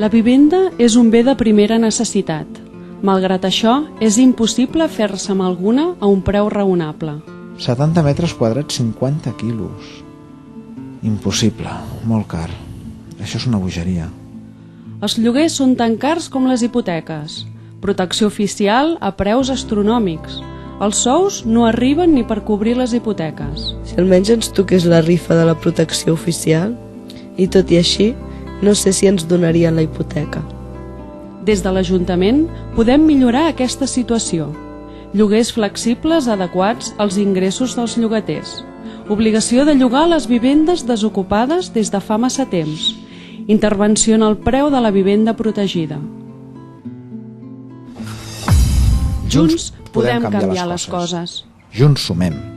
La vivenda és un bé de primera necessitat. Malgrat això, és impossible fer-se amb alguna a un preu raonable. 70 metres quadrats, 50 quilos. Impossible, molt car. Això és una bogeria. Els lloguers són tan cars com les hipoteques. Protecció oficial a preus astronòmics. Els sous no arriben ni per cobrir les hipoteques. Si almenys ens toqués la rifa de la protecció oficial, i tot i així, no sé si ens donarien la hipoteca. Des de l'Ajuntament podem millorar aquesta situació. Lloguers flexibles adequats als ingressos dels llogaters. Obligació de llogar les vivendes desocupades des de fa massa temps. Intervenció en el preu de la vivenda protegida. Junts podem canviar les coses. Junts sumem.